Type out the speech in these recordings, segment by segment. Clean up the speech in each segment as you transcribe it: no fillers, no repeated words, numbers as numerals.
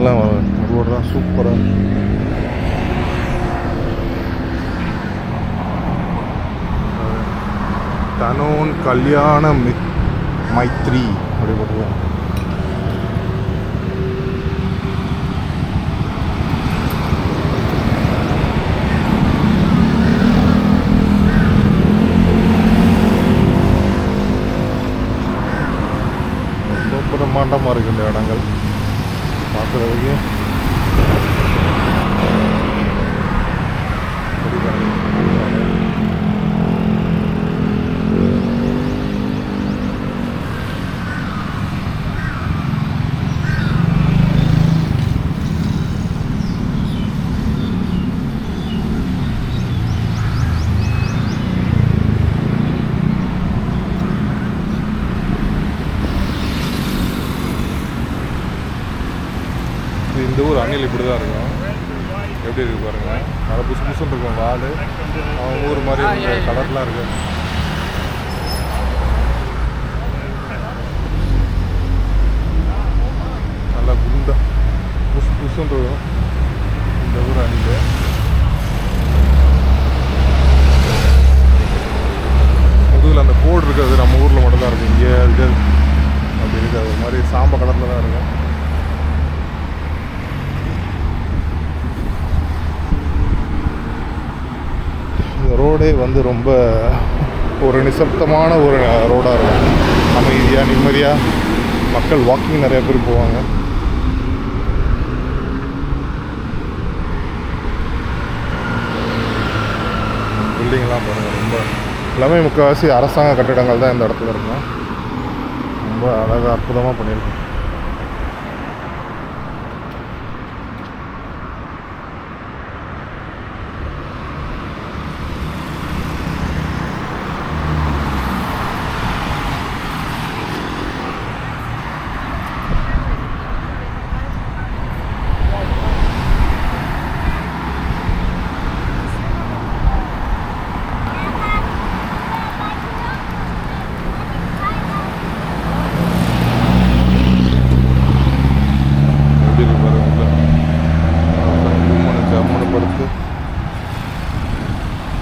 இதெல்லாம் ரோடு தான் சூப்பராக. தனோன் கல்யாண மைத்ரி அப்படி போட்டுருக்கோம். பிரம்மாண்டமாக இருக்குது இந்த இடங்கள் பார்க்குறதுக்கு. இந்த ஊர் அணில் இப்படி தான் இருக்கும். எப்படி இருக்கு பாருங்க, நல்லா புசு புசுன்னு இருக்கும் வால். அவங்க ஊர் மாதிரி கலர்லாம் இருக்கு. நல்லா குண்டா புசு புசுன்னு இருக்கும் இந்த ஊர் அணில். முதுகில் அந்த கோடு இருக்காது, நம்ம ஊரில் மட்டும் தான் இருக்குது. இங்கே இருக்காது, அப்படி இருக்காது. ஒரு மாதிரி சாம்ப கலரில் தான் இருக்கும். ரோடே வந்து ரொம்ப ஒரு நிசப்தமான ஒரு ரோடாக இருக்கும். அமைதியாக நிம்மதியாக மக்கள் வாக்கிங் நிறைய பேர் போவாங்க. பில்டிங்லாம் பாருங்கள், ரொம்ப எல்லாமே முக்கால்வாசி அரசாங்க கட்டிடங்கள் தான் இந்த இடத்துல இருக்கும். ரொம்ப அழகாக அற்புதமாக பண்ணியிருக்கோம்.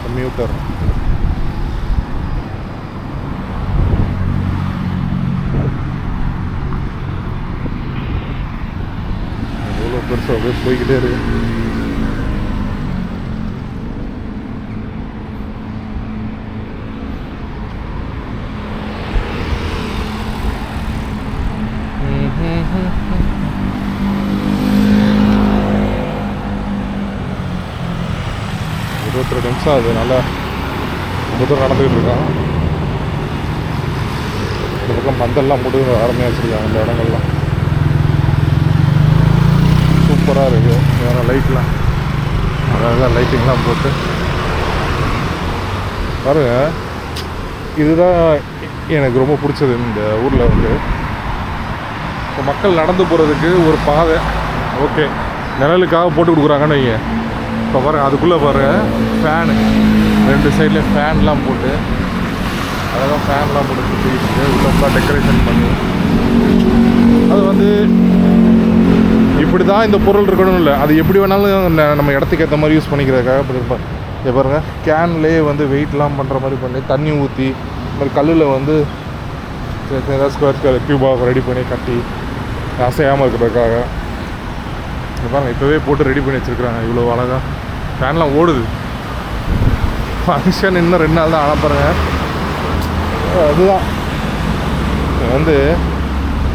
கம்ப்யூட்டர் எவ்வளோ பெருசாக அப்படியே போய்கிட்டே இருக்கு. இருபத்தி நிமிஷம் அது நல்லா ரொம்ப தூரம் நடந்துக்கிட்டு இருக்கான். இந்த பக்கம் பந்தல்லாம் போட்டு ஆரம்பியாக வச்சுருக்காங்க. இந்த இடங்கள்லாம் சூப்பராக இருக்குது. வேறு லைட்லாம் அழகாக லைட்டிங்லாம் போட்டு பாருங்க. இதுதான் எனக்கு ரொம்ப பிடிச்சது இந்த ஊரில் வந்து. இப்போ மக்கள் நடந்து போகிறதுக்கு ஒரு பாதை ஓகே நிழலுக்காக போட்டு கொடுக்குறாங்கன்னு வைங்க. இப்போ பாருங்கள், அதுக்குள்ளே பாருங்கள் ஃபேனு, ரெண்டு சைட்லேயும் ஃபேன்லாம் போட்டு அழகாக ஃபேன்லாம் போட்டு சுற்றிக்கிட்டு உள்ளே டெக்கரேஷன் பண்ணி, அது வந்து இப்படி தான் இந்த பொருள் இருக்கணும் இல்லை, அது எப்படி வேணாலும் நம்ம இடத்துக்கு ஏற்ற மாதிரி யூஸ் பண்ணிக்கிறதுக்காக பண்ணியிருப்பேன். இங்கே பாருங்கள், கேன்லேயே வந்து வெயிட்லாம் பண்ணுற மாதிரி பண்ணி தண்ணி ஊற்றி இந்த மாதிரி கல்லில் வந்து ஏதாவது ஸ்கொயர் க்யூபாக ரெடி பண்ணி கட்டி அசையாமல் இருக்கிறதுக்காக பாருங்கள் இப்போவே போட்டு ரெடி பண்ணி வச்சுருக்குறாங்க. இவ்வளோ அழகாக ஃபேன்லாம் ஓடுது. ஃபங்க்ஷன் இன்னும் 2 நாள் தான் அனுப்புகிறேங்க. அதுதான் வந்து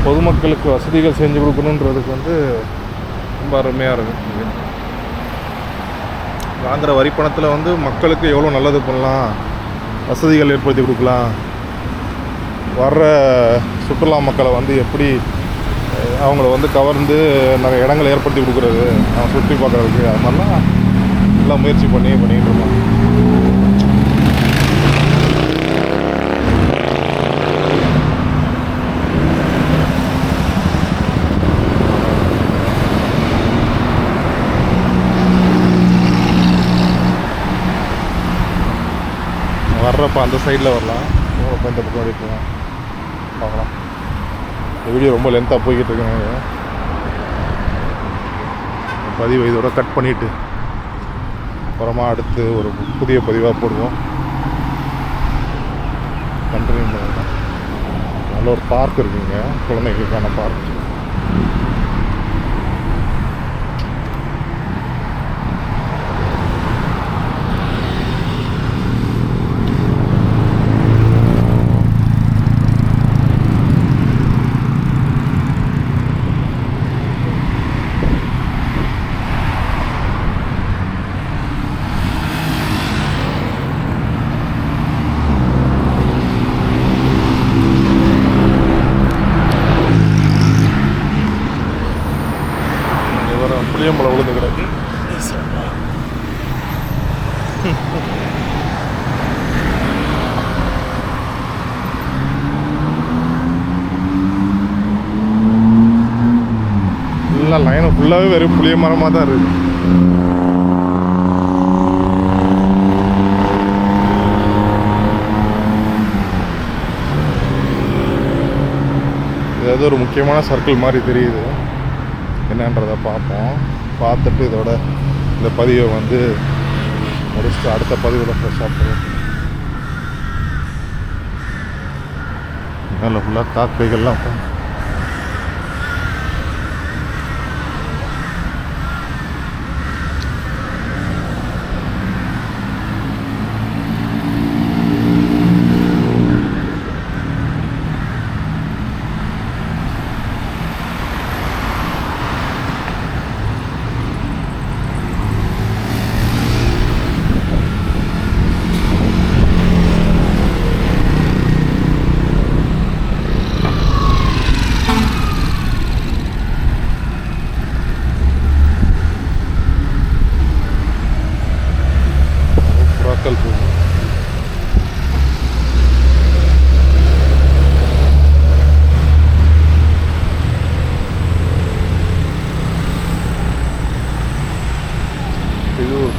பொதுமக்களுக்கு வசதிகள் செஞ்சு கொடுக்கணுன்றதுக்கு வந்து ரொம்ப அருமையாக இருக்குது. வாங்குகிற வரி பணத்தில் வந்து மக்களுக்கு எவ்வளோ நல்லது பண்ணலாம், வசதிகள் ஏற்படுத்தி கொடுக்கலாம், வர்ற சுற்றுலா மக்களை வந்து எப்படி அவங்கள வந்து கவர்ந்து நிறைய இடங்களை ஏற்படுத்தி கொடுக்குறது, அவங்க சுற்றி பார்க்குறதுக்கு, அது மாதிரிலாம் எல்லாம் முயற்சி பண்ணிக்கிட்டு இருக்கோம். வர்றப்போ அந்த சைடில் வரலாம், போகிறப்ப இந்த பக்கம் போகலாம், பார்க்கலாம். இந்த வீடியோ ரொம்ப லென்த்தாக போய்கிட்டு இருக்குங்க. பதிவை இதோட கட் பண்ணிவிட்டு அப்புறமா அடுத்து ஒரு புதிய பதிவாக போடுவோம். கண்டினியூ பண்ணுவோம். நல்ல ஒரு பார்க் இருக்குங்க, குழந்தைகளுக்கான பார்க். புளியம்பழம் விழுந்து கிடக்கு. ஃபுல்லாக லைனை ஃபுல்லாகவே வெறும் புளிய மரமாக தான் இருக்குது. இது ஏதோ ஒரு முக்கியமான சர்க்கிள் மாதிரி தெரியுது. என்னன்றதை பார்ப்போம். பார்த்துட்டு இதோட இந்த பதிவை வந்து முடிச்சுட்டு அடுத்த பதிவில் ஃப்ரெஷ்ஷாக போகும். மேலே ஃபுல்லாக காக்கைகள்லாம்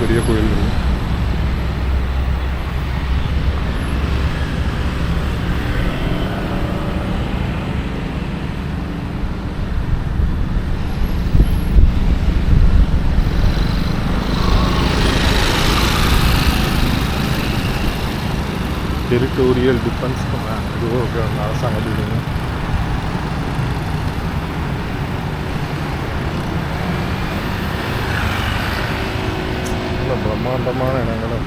பெரிய கோயில் இருக்கு. டெரிட்டோரியல் டிஃபென்ஸ் கமாண்ட் இதுவோ அரசாங்கத்துக்கு பிரம்மாண்டமான இடங்களும்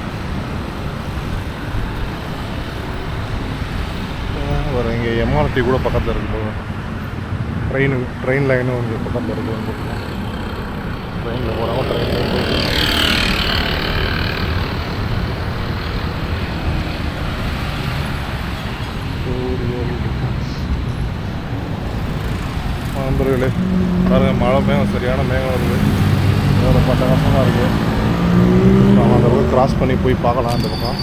வர. இங்கே எம்ஆர்டி கூட பக்கத்தில் இருக்கும்போது ட்ரெயின் லைனும் இங்கே பக்கத்தில் இருக்குது. ட்ரெயினில் போடாமல் ட்ரெயினில் போயிட்டு நண்பர்களே பாருங்கள், மழை மேகம் சரியான மேகம் வருது. வேறு பட்டகசமாக இருக்குது. நம்ம அந்த பக்கம் கிராஸ் பண்ணி போய் பார்க்கலாம். அந்த பக்கம்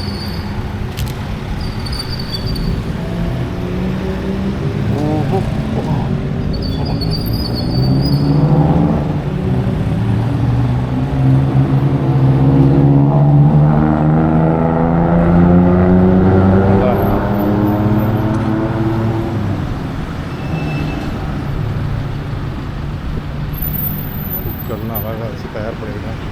புக்கெல்லாம் அழகாக வச்சு தயார் பண்ணியிருக்கேன்.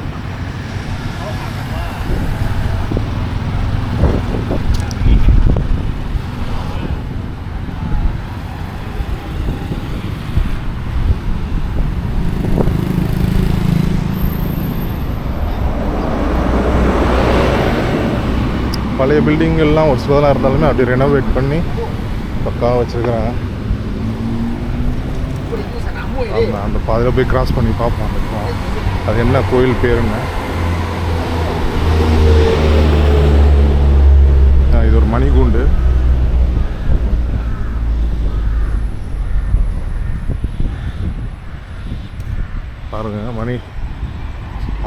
பழைய பில்டிங்கெல்லாம் ஒரு சிலதெல்லாம் இருந்தாலுமே அப்படி ரெனோவேட் பண்ணி பக்காவாக வச்சுருக்குறாங்க. அந்த பாதையில் போய் கிராஸ் பண்ணி பார்ப்போம். அது என்ன கோயில் பேருங்க. இது ஒரு மணிகூண்டு. பாருங்க, மணி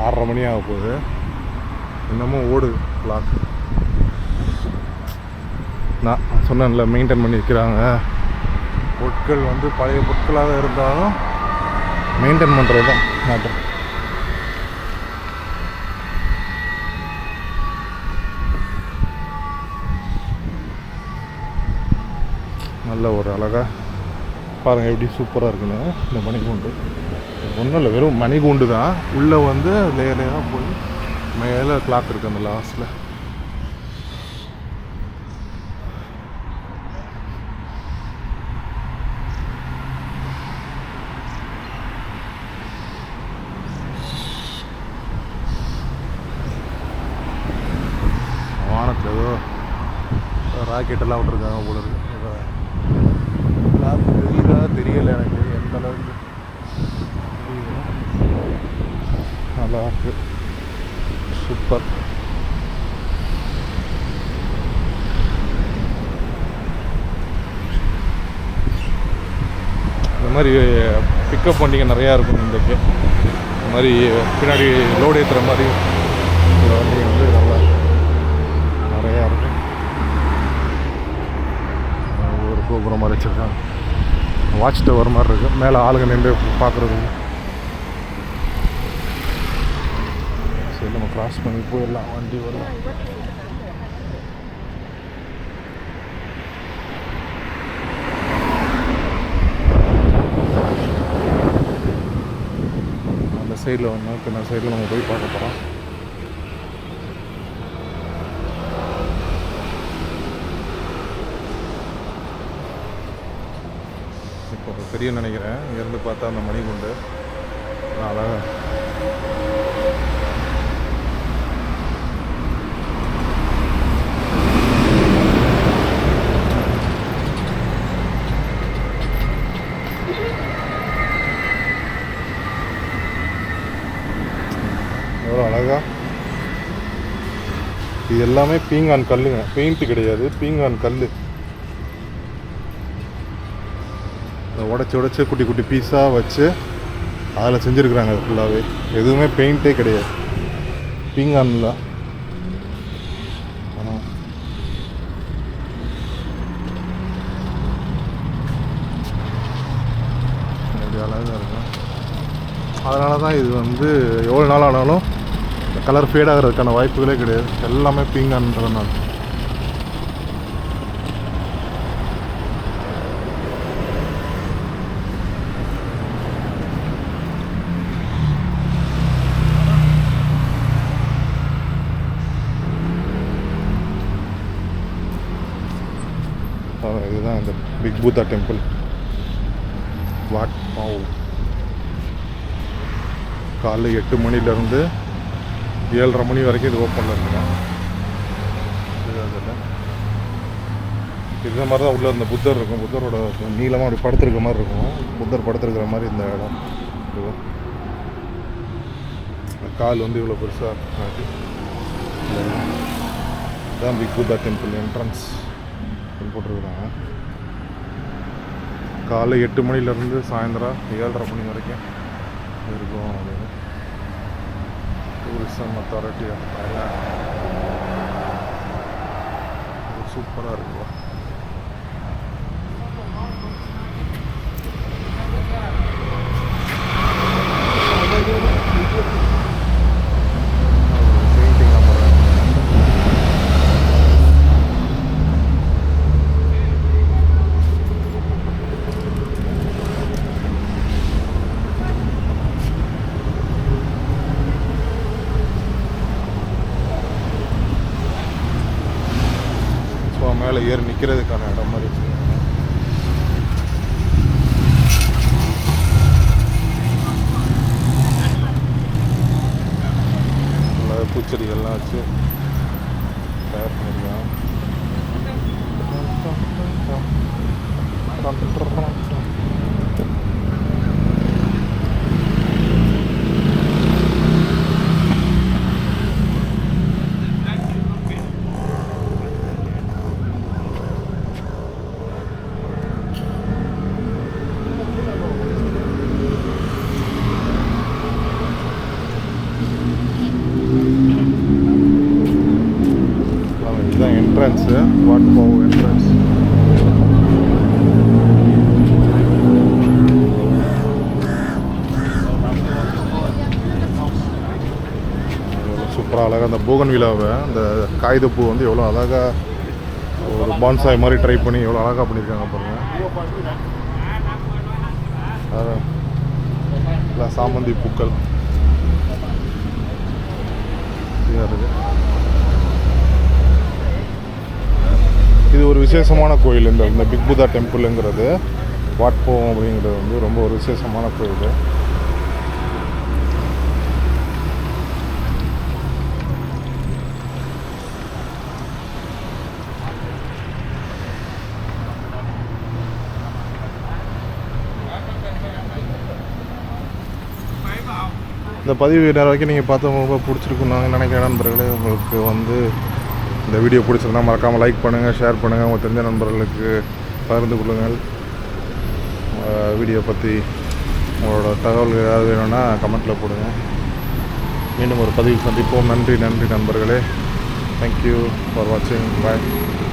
6:30 மணி ஆக போகுது. இன்னமும் ஓடுது கிளாக். நான் சொன்னேன்ல, மெயின்டைன் பண்ணி வைக்கிறாங்க. பொருட்கள் வந்து பழைய பொருட்களாக இருந்தாலும் மெயின்டைன் பண்ணுறது தான் மேட்டர். நல்ல ஒரு அழகாக பாருங்கள் எப்படி சூப்பராக இருக்குன்னு இந்த மணிக்கூண்டு. ஒன்றும் இல்லை, வெறும் மணிகூண்டு தான். உள்ளே வந்து லேயர் லேயராக போய் மேலே கிளாக் இருக்குது அந்த லாஸ்ட்டில். வானத்தில் ஏதோ ராக்கெட்டெல்லாம் விட்டுருக்காங்க போல இருக்கு. தெரியுதா தெரியலை எனக்கு எந்த அளவுக்கு தெரியுது. நல்லா இருக்கு, சூப்பர். இந்த மாதிரி பிக்கப் வண்டிங்க நிறையா இருக்கும் இன்றைக்கு. இந்த மாதிரி பின்னாடி லோடு ஏற்றுற மாதிரி இந்த வண்டிங்க வந்து நல்லா நிறையா இருக்கும். ஒரு கோபுரம் மாதிரி வச்சுருக்காங்க, வாட்ச் டவர் மாதிரி இருக்குது. மேலே ஆளுங்க நின்று பார்க்குறது. சரி, நம்ம கிராஸ் பண்ணி போயிடலாம், வண்டி வரலாம். அந்த சைடில் வந்து பின்ன சைடில் நம்ம போய் பார்க்க போகிறோம். இப்போ தெரிய நினைக்கிறேன், இங்கேருந்து பார்த்தா அந்த மணிகுண்டு அழகாக. எவ்வளோ அழகா. இது எல்லாமே பீங்கான் கல்லுங்க, பெயிண்ட் கிடையாது, பீங்கான் கல். உடச்சி குட்டி குட்டி பீஸாக வச்சு அதில் செஞ்சுருக்குறாங்க. அது ஃபுல்லாகவே எதுவுமே பெயிண்ட்டே கிடையாது, பீங்கான்ல. அழகாக இருக்கும். அதனால தான் இது வந்து எவ்வளோ நாள் ஆனாலும் கலர் ஃபேட் ஆகிறதுக்கான வாய்ப்புகளே கிடையாது, எல்லாமே பீங்கான்றதுனால. இதுதான் இந்த பிக் பூத்தா டெம்பிள். வாட் பாவ். காலைல 8 மணிலேருந்து 7:30 மணி வரைக்கும் இது ஓப்பனில் இருக்குங்க. இதே மாதிரி தான் உள்ளே இந்த புத்தர் இருக்கும். புத்தரோட நீளமாக அப்படி படுத்துருக்க மாதிரி இருக்கும். புத்தர் படுத்துருக்கிற மாதிரி இந்த இடம் இருக்கும். கால் வந்து இவ்வளோ பெருசாக இருக்காது. இதுதான் பிக் புத்தா டெம்பிள் என்ட்ரன்ஸ் போட்டிருக்குறாங்க. காலை 8 மணிலேருந்து சாயந்தரம் 7:30 மணி வரைக்கும் இருக்கும். அப்படின்னு டூரிசம் அத்தாரிட்டி ஆஃப் தாய்லாந்து. சூப்பராக இருக்குவா. மேலே ஏறி நிற்கிறதுக்கான இடம் மாதிரி வச்சுருக்காங்க. நல்லா பூச்செடிகள்லாம் வச்சு தயார் பண்ணியிருக்காங்க. இதுதான் என்ட்ரன்ஸு, வாட் பாவ் என்ட்ரன்ஸ். சூப்பராக அழகாக அந்த போகன் விழாவை, அந்த காகிதப்பூ வந்து எவ்வளோ அழகாக ஒரு பான்சாய் மாதிரி ட்ரை பண்ணி எவ்வளோ அழகாக பண்ணியிருக்காங்க பாருங்கள். எல்லாம் சாமந்தி பூக்கள் இருக்குது. இது ஒரு விசேஷமான கோயில். இந்த பிக் புதா டெம்பிளுங்கிறது வாட்போம் அப்படிங்கிறது வந்து ரொம்ப ஒரு விசேஷமான கோயில். இந்த பதிவு நேரம் வரைக்கும் நீங்கள் பார்த்து ரொம்ப பிடிச்சிருக்குன்னு நாங்கள் நினைக்கிற நண்பர்களே. உங்களுக்கு வந்து இந்த வீடியோ பிடிச்சிருந்தா மறக்காமல் லைக் பண்ணுங்கள், ஷேர் பண்ணுங்கள், உங்கள் தெரிஞ்ச நண்பர்களுக்கு பகிர்ந்து கொள்ளுங்கள். வீடியோ பற்றி உங்களோட தகவல்கள் ஏதாவது வேணும்னா கமெண்ட்டில் போடுங்க. மீண்டும் ஒரு பதிவில் சந்திப்போம். நன்றி நண்பர்களே. தேங்க்யூ ஃபார் வாட்சிங். பாய்.